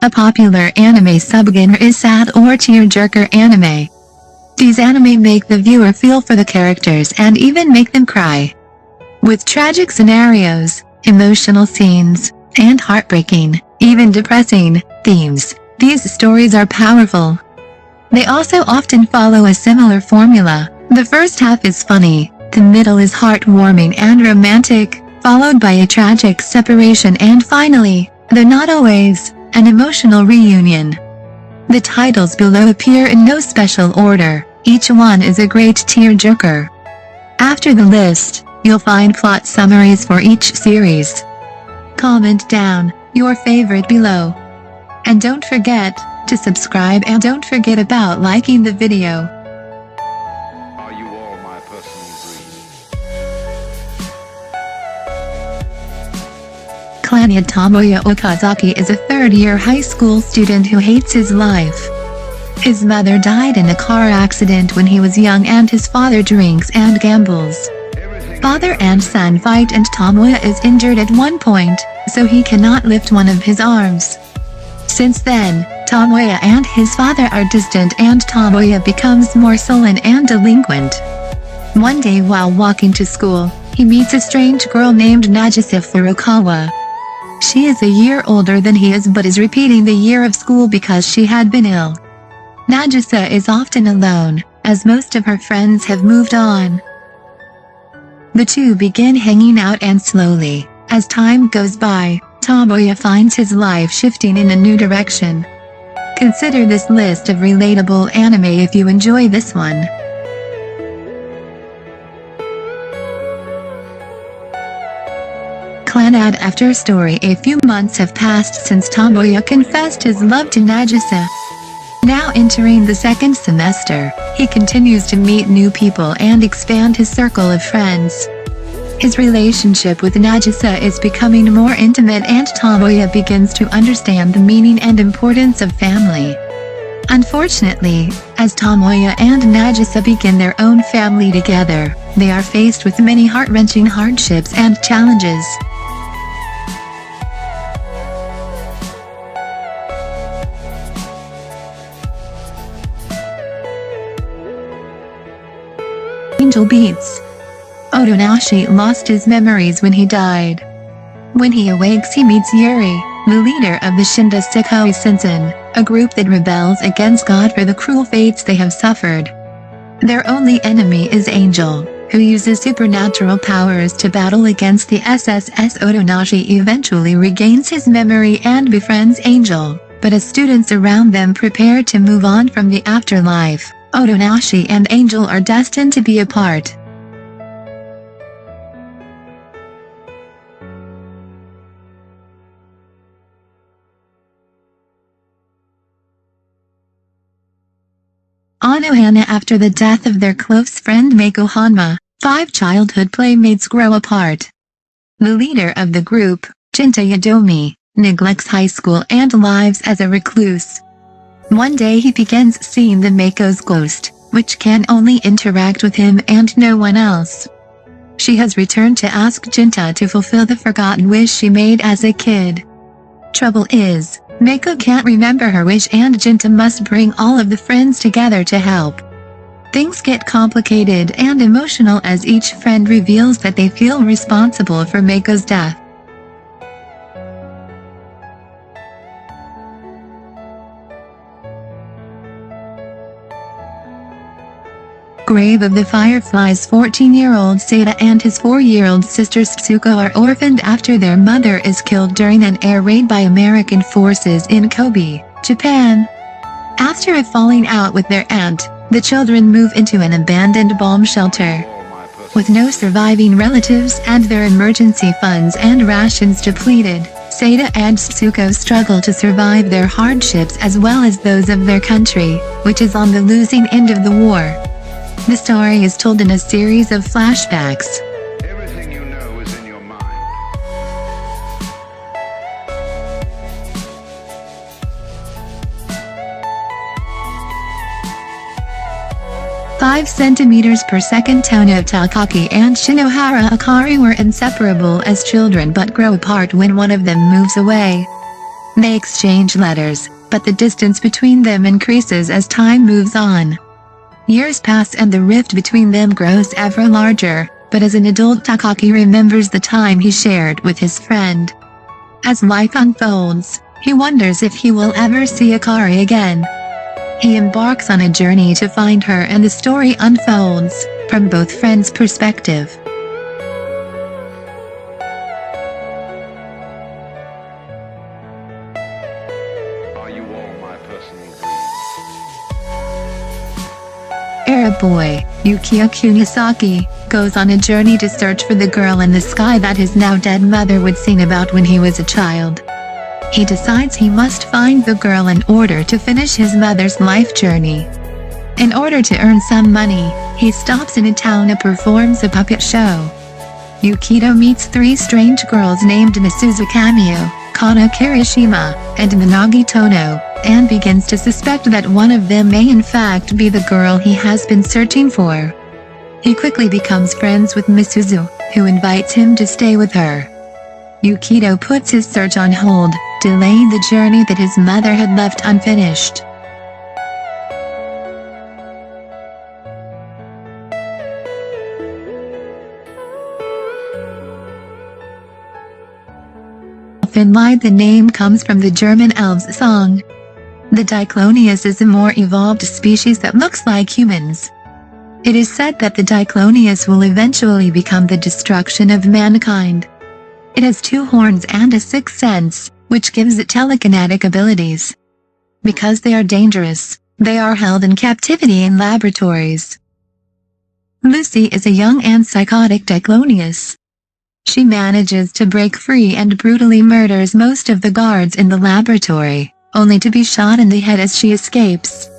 A popular anime subgenre is sad or tearjerker anime. These anime make the viewer feel for the characters and even make them cry. With tragic scenarios, emotional scenes, and heartbreaking, even depressing, themes, these stories are powerful. They also often follow a similar formula. The first half is funny, the middle is heartwarming and romantic, followed by a tragic separation and finally, though not always, an emotional reunion. The titles below appear in no special order, each one is a great tearjerker. After the list, you'll find plot summaries for each series. Comment down your favorite below. And don't forget to subscribe and don't forget about liking the video. Are you all my personal dreams? Clannad Tomoya Okazaki is a third-year high school student who hates his life. His mother died in a car accident when he was young and his father drinks and gambles. Father and son fight and Tomoya is injured at one point, so he cannot lift one of his arms. Since then, Tomoya and his father are distant and Tomoya becomes more sullen and delinquent. One day while walking to school, he meets a strange girl named Nagisa Furukawa. She is a year older than he is but is repeating the year of school because she had been ill. Nagisa is often alone, as most of her friends have moved on. The two begin hanging out and slowly, as time goes by, Tomoya finds his life shifting in a new direction. Consider this list of relatable anime if you enjoy this one. Clannad After Story. A few months have passed since Tomoya confessed his love to Nagisa. Now entering the second semester, he continues to meet new people and expand his circle of friends. His relationship with Nagisa is becoming more intimate and Tomoya begins to understand the meaning and importance of family. Unfortunately, as Tomoya and Nagisa begin their own family together, they are faced with many heart-wrenching hardships and challenges. Angel Beats. Otonashi lost his memories when he died. When he awakes he meets Yuri, the leader of the Shinda Sekoi Sensen, a group that rebels against God for the cruel fates they have suffered. Their only enemy is Angel, who uses supernatural powers to battle against the SSS. Otonashi eventually regains his memory and befriends Angel, but as students around them prepare to move on from the afterlife, Otonashi and Angel are destined to be apart. Anohana. After the death of their close friend Mako Hanma, 5 childhood playmates grow apart. The leader of the group, Jinta Yadomi, neglects high school and lives as a recluse. One day he begins seeing the Mako's ghost, which can only interact with him and no one else. She has returned to ask Jinta to fulfill the forgotten wish she made as a kid. Trouble is, Mako can't remember her wish and Jinta must bring all of the friends together to help. Things get complicated and emotional as each friend reveals that they feel responsible for Mako's death. Grave of the Fireflies. 14-year-old Sada and his 4-year-old sister Tsuko are orphaned after their mother is killed during an air raid by American forces in Kobe, Japan. After a falling out with their aunt, the children move into an abandoned bomb shelter. With no surviving relatives and their emergency funds and rations depleted, Sada and Tsuko struggle to survive their hardships as well as those of their country, which is on the losing end of the war. The story is told in a series of flashbacks. Everything you know is in your mind. 5 centimeters per second. Tona Takaki and Shinohara Akari were inseparable as children but grow apart when one of them moves away. They exchange letters, but the distance between them increases as time moves on. Years pass and the rift between them grows ever larger, but as an adult Takaki remembers the time he shared with his friend. As life unfolds, he wonders if he will ever see Akari again. He embarks on a journey to find her and the story unfolds, from both friends' perspective. Are you all my personal dreams? Arab boy, Yukio Kunisaki, goes on a journey to search for the girl in the sky that his now dead mother would sing about when he was a child. He decides he must find the girl in order to finish his mother's life journey. In order to earn some money, he stops in a town and performs a puppet show. Yukito meets three strange girls named Misuzu Kamio, Kana Kirishima, and Minagi Tono, and begins to suspect that one of them may in fact be the girl he has been searching for. He quickly becomes friends with Misuzu, who invites him to stay with her. Yukito puts his search on hold, delaying the journey that his mother had left unfinished. Finlight, the name comes from the German elves' song. The Diclonius is a more evolved species that looks like humans. It is said that the Diclonius will eventually become the destruction of mankind. It has 2 horns and a 6th sense, which gives it telekinetic abilities. Because they are dangerous, they are held in captivity in laboratories. Lucy is a young and psychotic Diclonius. She manages to break free and brutally murders most of the guards in the laboratory, only to be shot in the head as she escapes.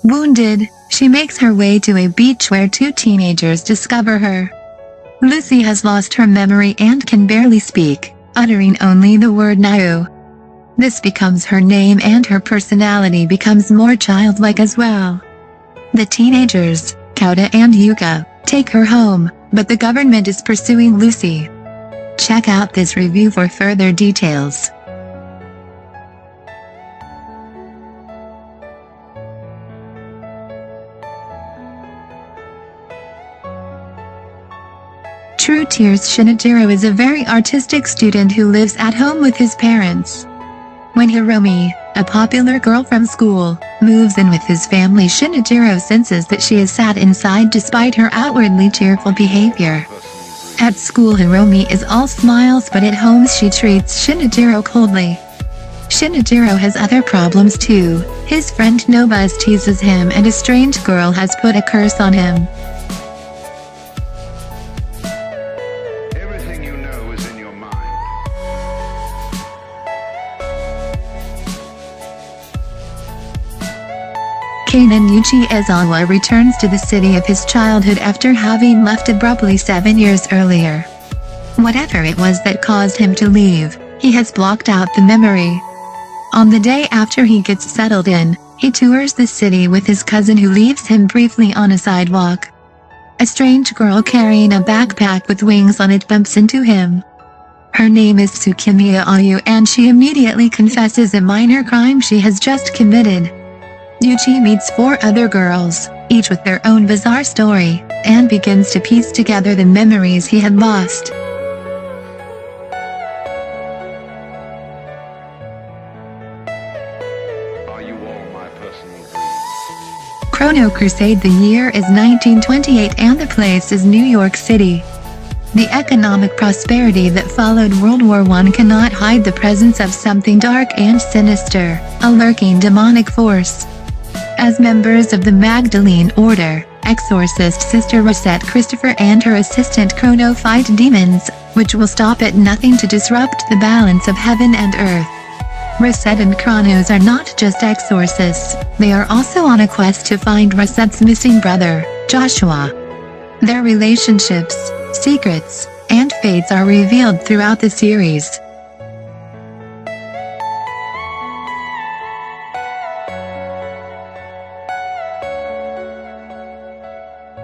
Wounded, she makes her way to a beach where 2 teenagers discover her. Lucy has lost her memory and can barely speak, uttering only the word Nau. This becomes her name and her personality becomes more childlike as well. The teenagers, Kauta and Yuka, take her home, but the government is pursuing Lucy. Check out this review for further details. True Tears. Shinjiro is a very artistic student who lives at home with his parents. When Hiromi, a popular girl from school, moves in with his family, Shinjiro senses that she is sad inside despite her outwardly cheerful behavior. At school Hiromi is all smiles, but at home she treats Shinjiro coldly. Shinjiro has other problems too. His friend Nobuz teases him and a strange girl has put a curse on him. Everything you know is in your mind. Kanan Yuchi Ezawa returns to the city of his childhood after having left abruptly 7 years earlier. Whatever it was that caused him to leave, he has blocked out the memory. On the day after he gets settled in, he tours the city with his cousin who leaves him briefly on a sidewalk. A strange girl carrying a backpack with wings on it bumps into him. Her name is Tsukimiya Ayu and she immediately confesses a minor crime she has just committed. Yuchi meets 4 other girls, each with their own bizarre story, and begins to piece together the memories he had lost. Are you all my personal dreams? Chrono Crusade. The year is 1928 and the place is New York City. The economic prosperity that followed World War I cannot hide the presence of something dark and sinister, a lurking demonic force. As members of the Magdalene Order, Exorcist Sister Rosette Christopher and her assistant Chrono fight demons, which will stop at nothing to disrupt the balance of heaven and earth. Rosette and Chronos are not just exorcists, they are also on a quest to find Rosette's missing brother, Joshua. Their relationships, secrets, and fates are revealed throughout the series.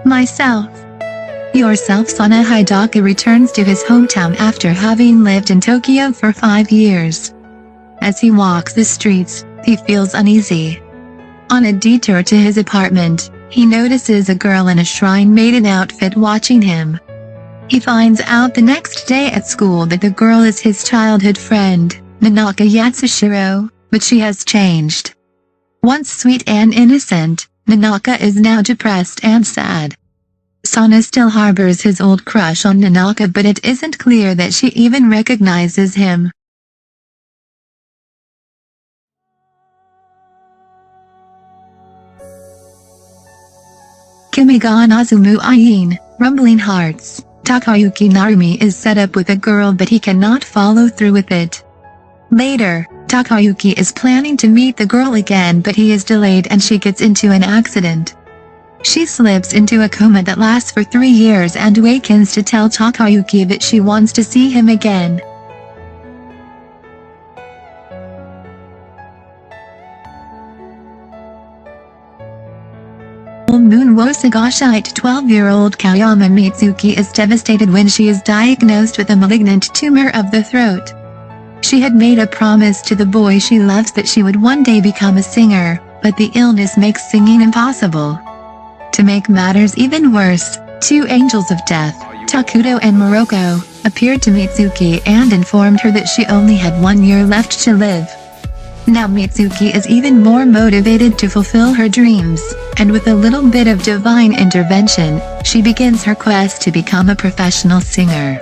Myself. Yourself. Sana Hidaka returns to his hometown after having lived in Tokyo for 5 years. As he walks the streets, he feels uneasy. On a detour to his apartment, he notices a girl in a shrine maiden outfit watching him. He finds out the next day at school that the girl is his childhood friend, Nanaka Yatsushiro, but she has changed. Once sweet and innocent, Nanaka is now depressed and sad. Sana still harbors his old crush on Nanaka, but it isn't clear that she even recognizes him. Kimiga Nazumu Ain, Rumbling Hearts. Takayuki Narumi is set up with a girl, but he cannot follow through with it. Later, Takayuki is planning to meet the girl again, but he is delayed and she gets into an accident. She slips into a coma that lasts for 3 years and awakens to tell Takayuki that she wants to see him again. Moon Wosagashite 12-year-old Kayama Mitsuki is devastated when she is diagnosed with a malignant tumor of the throat. She had made a promise to the boy she loves that she would one day become a singer, but the illness makes singing impossible. To make matters even worse, 2 angels of death, Takuto and Moroko, appeared to Mitsuki and informed her that she only had 1 year left to live. Now Mitsuki is even more motivated to fulfill her dreams, and with a little bit of divine intervention, she begins her quest to become a professional singer.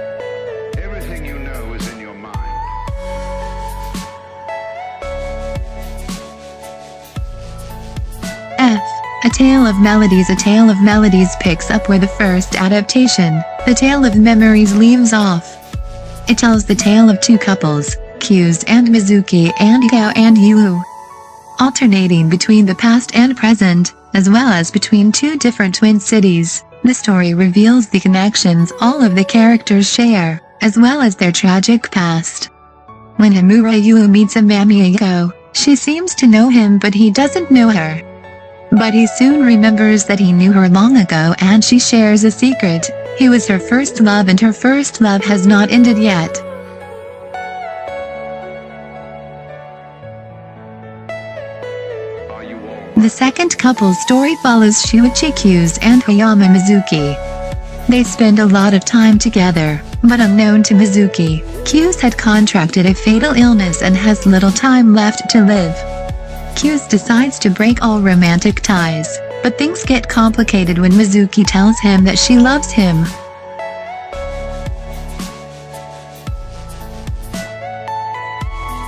Everything you know is in your mind. A Tale of Melodies. A Tale of Melodies picks up where the first adaptation, The Tale of Memories, leaves off. It tells the tale of 2 couples, Kyu's and Mizuki, and Ikao and Yu, alternating between the past and present, as well as between 2 different twin cities. The story reveals the connections all of the characters share, as well as their tragic past. When Himura Yu meets Amami Ikao, she seems to know him, but he doesn't know her. But he soon remembers that he knew her long ago, and she shares a secret. He was her first love, and her first love has not ended yet. The second couple's story follows Shuichi Kyu's and Hayama Mizuki. They spend a lot of time together, but unknown to Mizuki, Kyu's had contracted a fatal illness and has little time left to live. Kyu's decides to break all romantic ties, but things get complicated when Mizuki tells him that she loves him.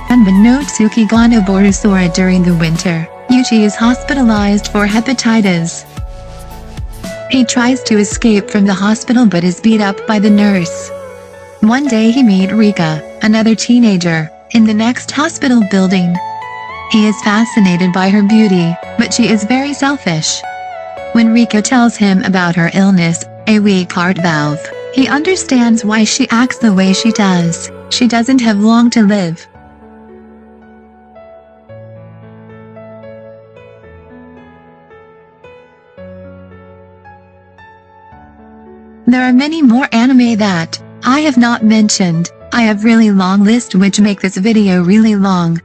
Unbeknownst to Sookie Gano Borissov, during the winter, Yuji is hospitalized for hepatitis. He tries to escape from the hospital but is beat up by the nurse. One day he meets Rika, another teenager, in the next hospital building. He is fascinated by her beauty, but she is very selfish. When Rika tells him about her illness, a weak heart valve, he understands why she acts the way she does. She doesn't have long to live. There are many more anime that I have not mentioned. I have really long list which make this video really long.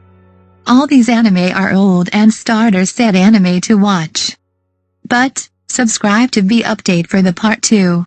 All these anime are old and starters sad anime to watch. But subscribe to be update for the part 2.